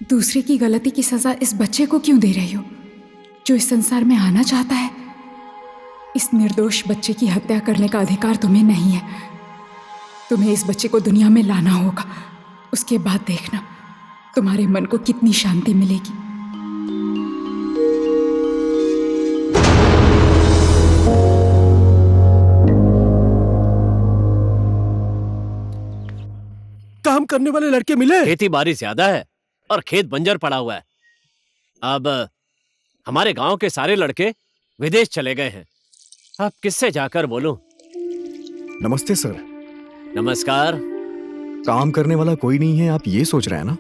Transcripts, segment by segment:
दूसरे की गलती की सजा इस बच्चे को क्यों दे रही हो जो इस संसार में आना चाहता है? इस निर्दोष बच्चे की हत्या करने का अधिकार तुम्हें नहीं है। तुम्हें इस बच्चे को दुनिया में लाना होगा। उसके बाद देखना तुम्हारे मन को कितनी शांति मिलेगी। काम करने वाले लड़के मिले? खेती बाड़ी ज्यादा है और खेत बंजर पड़ा हुआ है। अब हमारे गांव के सारे लड़के विदेश चले गए हैं। अब किससे जाकर बोलूं? नमस्ते सर। नमस्कार। काम करने वाला कोई नहीं है, आप ये सोच रहे हैं ना?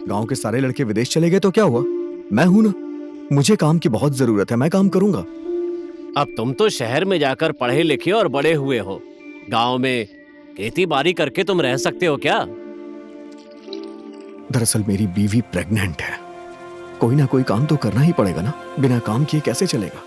गांव के सारे लड़के विदेश चले गए तो क्या हुआ? मैं हूं ना, मुझे काम की बहुत जरूरत है, मैं काम करूंगा। अब तुम तो शहर में जाकर पढ़े लिखे और बड़े हुए हो। गांव में खेती बाड़ी करके तुम रह सकते हो क्या? दरअसल मेरी बीवी प्रेग्नेंट है, कोई ना कोई काम तो करना ही पड़ेगा ना, बिना काम किए कैसे चलेगा?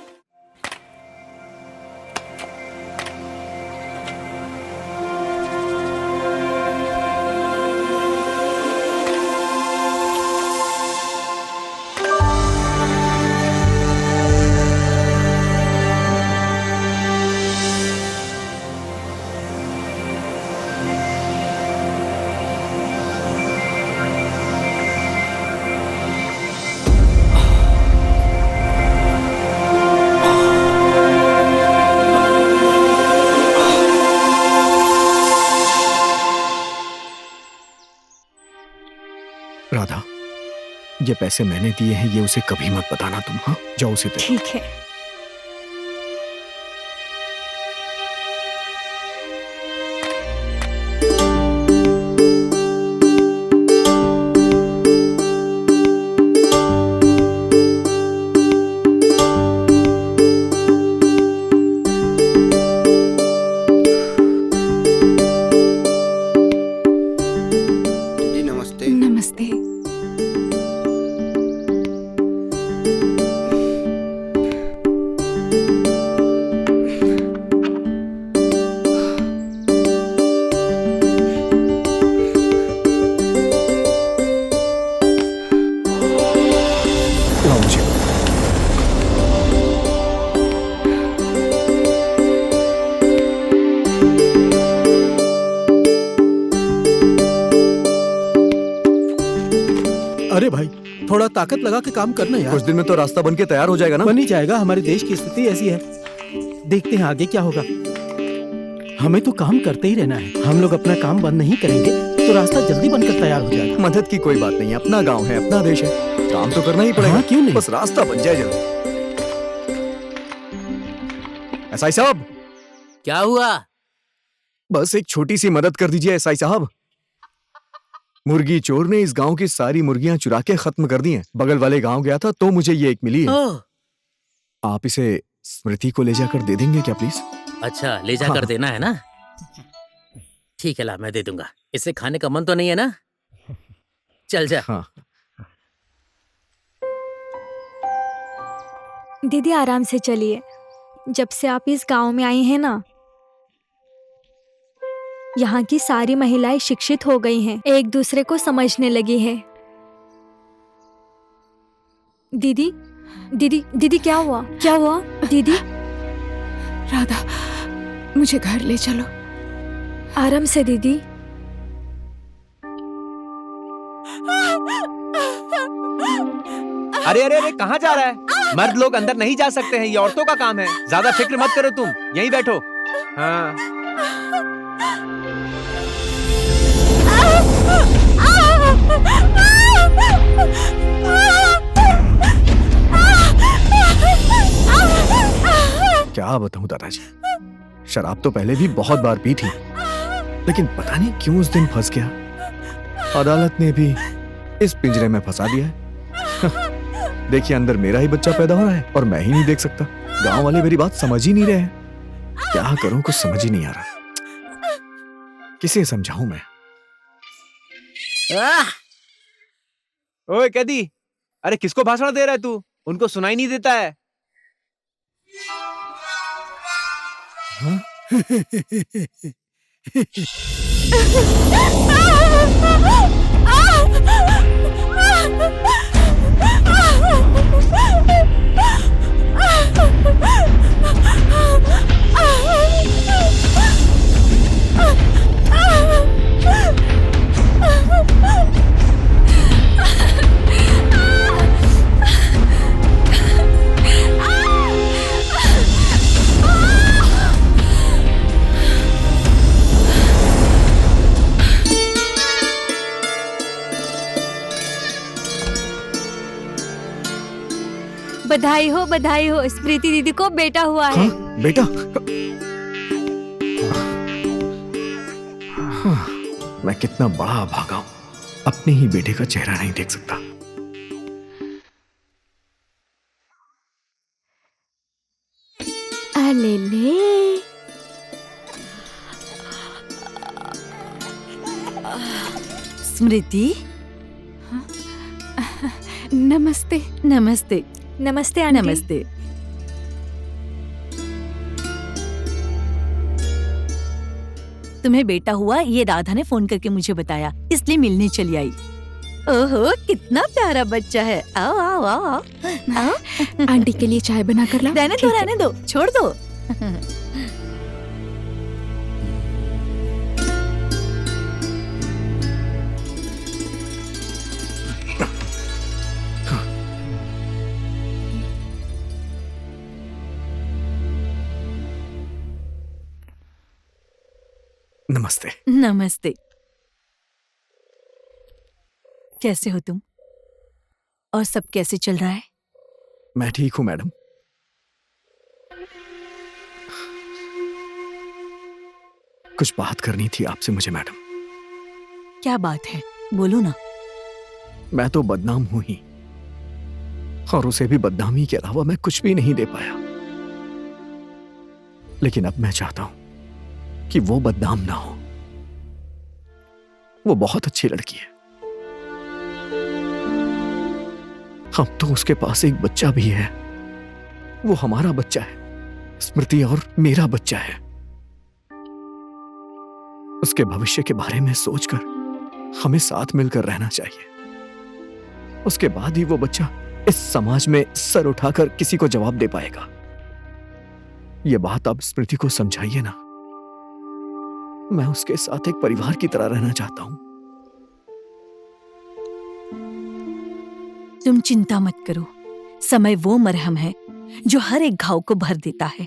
राधा, ये पैसे मैंने दिए हैं, ये उसे कभी मत बताना तुम। हाँ, जाओ उसे दे। ठीक है। नमस्ते। लाओ मुझे। अरे भाई, थोड़ा ताकत लगा के काम करना यार। कुछ दिन में तो रास्ता बन के तैयार हो जाएगा ना? बन ही जाएगा, हमारे देश की स्थिति ऐसी है। देखते हैं आगे क्या होगा। हमें तो काम करते ही रहना है। हम लोग अपना काम बंद नहीं करेंगे तो रास्ता जल्दी बनकर तैयार हो जाएगा। मदद की कोई बात नहीं है, अपना गांव है, अपना देश है, काम तो करना ही पड़ेगा। हाँ, क्यों नहीं? बस रास्ता बन जाए जल्दी। एसआई साहब, क्या हुआ? बस एक छोटी सी मदद कर दीजिए एसआई साहब। मुर्गी चोर ने इस गांव की सारी मुर्गियां चुरा के खत्म कर दी हैं। बगल वाले गांव गया था तो मुझे ये एक मिली है। आप इसे स्मृति को ले जाकर दे देंगे क्या प्लीज? अच्छा, ले जाकर हाँ। देना है ना? ठीक है, ला, मैं दे दूंगा। इसे खाने का मन तो नहीं है ना? चल जा। हाँ। दीदी आराम से चलिए। जब से आप इस गांव में आई हैं ना, यहाँ की सारी महिलाएं शिक्षित हो गई हैं, एक दूसरे को समझने लगी है। दीदी, दीदी, दीदी क्या हुआ? क्या हुआ दीदी? राधा, मुझे घर ले चलो। आराम से दीदी। अरे अरे अरे, कहाँ जा रहा है? मर्द लोग अंदर नहीं जा सकते हैं, ये औरतों का काम है। ज्यादा फिक्र मत करो, तुम यहीं बैठो। हाँ। क्या बताऊं दादाजी, शराब तो पहले भी बहुत बार पी थी, लेकिन पता नहीं क्यों उस दिन फंस गया। अदालत ने भी इस पिंजरे में फंसा दिया है। देखिए, अंदर मेरा ही बच्चा पैदा हो रहा है और मैं ही नहीं देख सकता। गांव वाले मेरी बात समझ ही नहीं रहे हैं। क्या करूं, कुछ समझ ही नहीं आ रहा। किसे समझाऊं मैं? ओए कैदी, अरे किसको भाषण दे रहा है तू? उनको सुनाई नहीं देता है? हाँ? बधाई हो, स्मृति दीदी को बेटा हुआ है। हाँ, बेटा। मैं कितना बड़ा अभागा हूं, अपने ही बेटे का चेहरा नहीं देख सकता। अले ले। स्मृति, नमस्ते। नमस्ते। नमस्ते आंटी। नमस्ते। तुम्हें बेटा हुआ ये राधा ने फोन करके मुझे बताया, इसलिए मिलने चली आई। ओहो, कितना प्यारा बच्चा है। आओ आओ आओ आओ, आओ। आंटी के लिए चाय बना कर लाऊं? रहने दो, छोड़ दो। नमस्ते। नमस्ते। कैसे हो तुम? और सब कैसे चल रहा है? मैं ठीक हूं मैडम। कुछ बात करनी थी आपसे मुझे मैडम। क्या बात है, बोलो ना। मैं तो बदनाम हूं ही, और उसे भी बदनामी के अलावा मैं कुछ भी नहीं दे पाया। लेकिन अब मैं चाहता हूं कि वो बदनाम ना हो। वो बहुत अच्छी लड़की है। अब तो उसके पास एक बच्चा भी है। वो हमारा बच्चा है, स्मृति और मेरा बच्चा है। उसके भविष्य के बारे में सोचकर हमें साथ मिलकर रहना चाहिए। उसके बाद ही वो बच्चा इस समाज में सर उठाकर किसी को जवाब दे पाएगा। ये बात आप स्मृति को समझाइए ना। मैं उसके साथ एक परिवार की तरह रहना चाहता हूं। तुम चिंता मत करो, समय वो मरहम है जो हर एक घाव को भर देता है।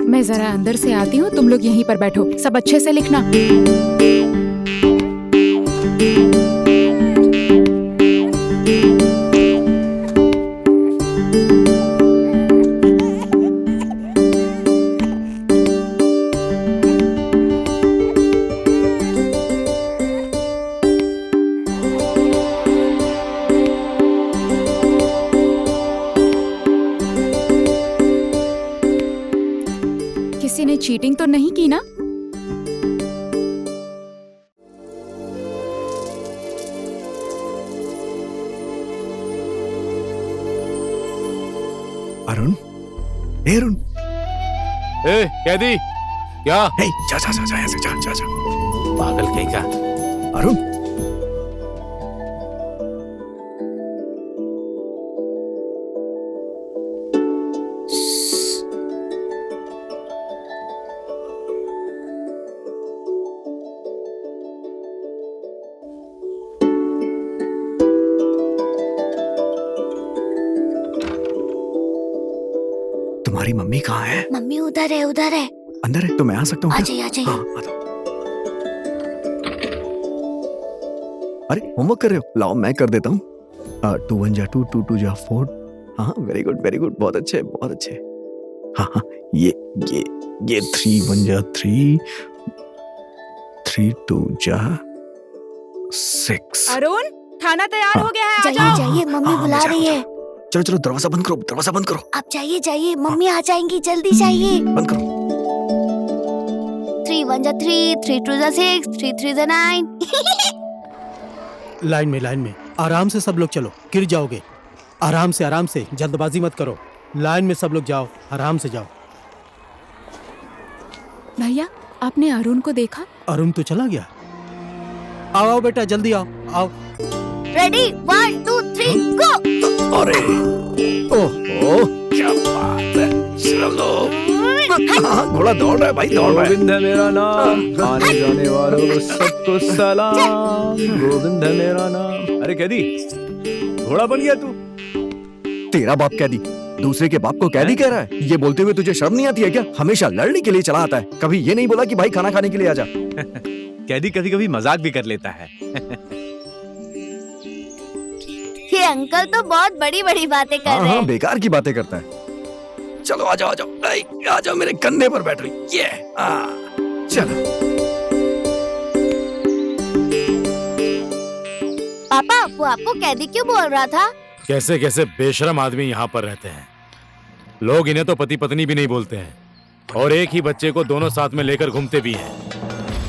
मैं जरा अंदर से आती हूँ, तुम लोग यहीं पर बैठो, सब अच्छे से लिखना। किसी ने चीटिंग तो नहीं की ना? अरुण, ए अरुण, ए कैदी, क्या? ए जा जा जा जा ऐसे जा जा जा। पागल कहीं का। अरुण, तुम्हारी मम्मी कहाँ है? मम्मी उधर है, उधर है। अंदर है तो मैं आ सकता हूँ? आ जाइए, आ जाइए। हाँ, आ जाओ। अरे होमवर्क कर रहे हो? लाओ मैं कर देता हूँ। 2 1 जा 2, 2 2 जा 4। हाँ वेरी गुड, बहुत अच्छे, बहुत अच्छे। हाँ हाँ, ये 3 1 जा 3, 3 2 जा 6। अरुण, खाना तैयार हो गया है, आ जाइए जाओ। जाइए, मम्मी बुला रही है। चलो चलो, दरवाजा बंद करो, दरवाजा बंद करो। आप जाइए जाइए, मम्मी आ जाएंगी, जल्दी जाइए। बंद करो। 3 1 जा 3, 3 2 जा 6, 3 3 जा 9। लाइन में आराम से सब लोग चलो, गिर जाओगे। आराम से, जल्दबाजी मत करो। लाइन में सब लोग जाओ, आराम से जाओ। भैया, आपने अरुण को देखा? अरुण तो चला गया। आओ बेटा, जल्दी आओ। रेडी 1 2 3। गो। अरे ओहो, क्या बात है। चलो हाँ, घोड़ा दौड़ रहा है भाई, दौड़ रहा है। गोविंद है मेरा नाम, आने जाने वालों सबको सलाम। गोविंद है मेरा नाम। अरे कैदी, घोड़ा बन गया तू? तेरा बाप कैदी दूसरे के बाप को कैदी कह रहा है? ये बोलते हुए तुझे शर्म नहीं आती है क्या? हमेशा लड़ने के लिए चला आता है, कभी ये नहीं बोला कि भाई खाना खाने के लिए आजा। कैदी कभी कभी मजाक भी कर लेता है। ये अंकल तो बहुत बड़ी बड़ी बातें कर हाँ रहे हाँ, हैं। बेकार की बातें करता है। चलो आ जाओ, आ जाओ, आ जाओ, मेरे कंधे पर बैठ रही। ये चलो। पापा, वो आपको कैदी क्यों बोल रहा था? कैसे कैसे बेशरम आदमी यहाँ पर रहते हैं। लोग इन्हें तो पति पत्नी भी नहीं बोलते हैं, और एक ही बच्चे को दोनों साथ में लेकर घूमते भी हैं।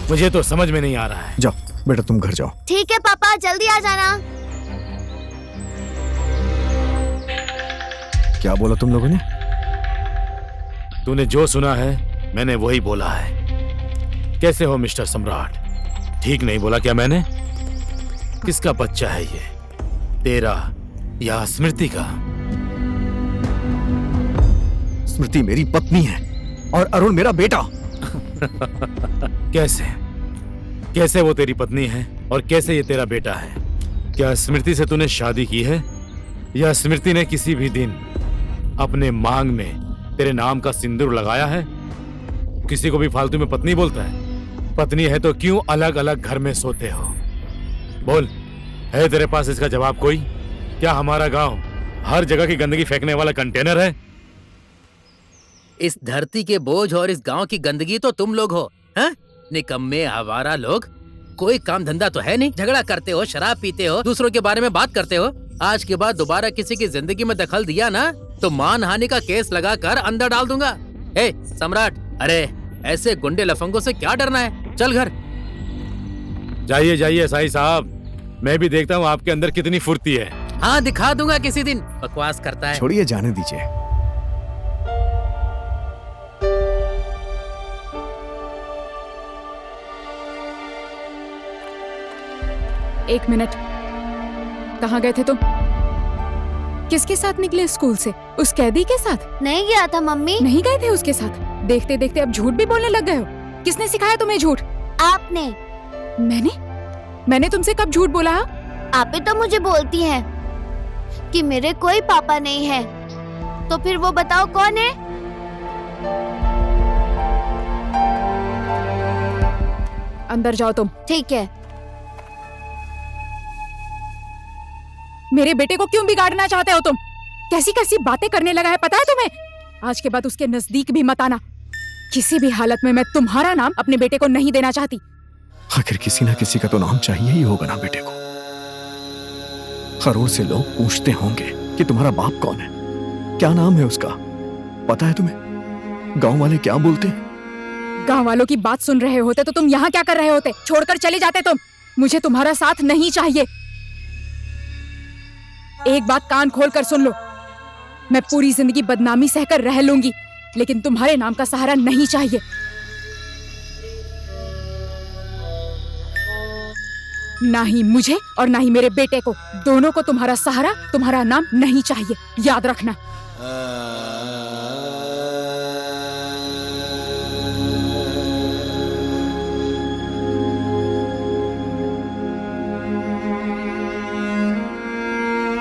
मुझे तो समझ में नहीं आ रहा है। जाओ बेटा, तुम घर जाओ। ठीक है पापा, जल्दी आ जाना। क्या बोला तुम लोगों ने? तूने जो सुना है मैंने वही बोला है। कैसे हो मिस्टर सम्राट? ठीक नहीं बोला क्या मैंने? किसका बच्चा है ये, तेरा या स्मृति का? स्मृति मेरी पत्नी है और अरुण मेरा बेटा। कैसे कैसे वो तेरी पत्नी है और कैसे ये तेरा बेटा है? क्या स्मृति से तूने शादी की है, या स्मृति ने किसी भी दिन अपने मांग में तेरे नाम का सिंदूर लगाया है? किसी को भी फालतू में पत्नी बोलता है? पत्नी है तो क्यों अलग अलग घर में सोते हो? बोल, है तेरे पास इसका जवाब कोई? क्या हमारा गांव हर जगह की गंदगी फेंकने वाला कंटेनर है? इस धरती के बोझ और इस गांव की गंदगी तो तुम लोग हो, हैं? निकम्मे आवारा लोग। कोई काम धंधा तो है नहीं, झगड़ा करते हो, शराब पीते हो, दूसरों के बारे में बात करते हो। आज के बाद दोबारा किसी की जिंदगी में दखल दिया ना तो मानहानि का केस लगाकर अंदर डाल दूंगा। ए सम्राट, अरे ऐसे गुंडे लफंगों से क्या डरना है? चल घर। जाइए जाइए साईं साहब, मैं भी देखता हूँ आपके अंदर कितनी फुर्ती है। हाँ, दिखा दूंगा किसी दिन। बकवास करता है। छोड़िए, जाने दीजिए। एक मिनट, कहाँ गए थे तुम? किसके साथ निकले स्कूल से? उस कैदी के साथ? नहीं गया था मम्मी। नहीं गए थे उसके साथ? देखते देखते अब झूठ भी बोलने लग गए हो। किसने सिखाया तुम्हें झूठ? आपने। मैंने तुमसे कब झूठ बोला? आप ही तो मुझे बोलती हैं कि मेरे कोई पापा नहीं है, तो फिर वो बताओ कौन है? अंदर जाओ तुम। ठीक है। मेरे बेटे को क्यों बिगाड़ना चाहते हो तुम? कैसी कैसी बातें करने लगा है पता है तुम्हें? आज के बाद उसके नजदीक भी मत आना। किसी भी हालत में मैं तुम्हारा नाम अपने बेटे को नहीं देना चाहती। आखिर किसी ना किसी का तो नाम चाहिए ही होगा ना बेटे को। खरोड़ से लोग पूछते होंगे कि तुम्हारा बाप कौन है, क्या नाम है उसका। पता है तुम्हें गांव वाले क्या बोलते हैं? गांव वालों की बात सुन रहे होते तो तुम यहाँ क्या कर रहे होते? छोड़कर चले जाते तुम। मुझे तुम्हारा साथ नहीं चाहिए। एक बात कान खोल कर सुन लो, मैं पूरी जिंदगी बदनामी सहकर रह लूंगी, लेकिन तुम्हारे नाम का सहारा नहीं चाहिए। ना ही मुझे और ना ही मेरे बेटे को, दोनों को तुम्हारा सहारा, तुम्हारा नाम नहीं चाहिए। याद रखना।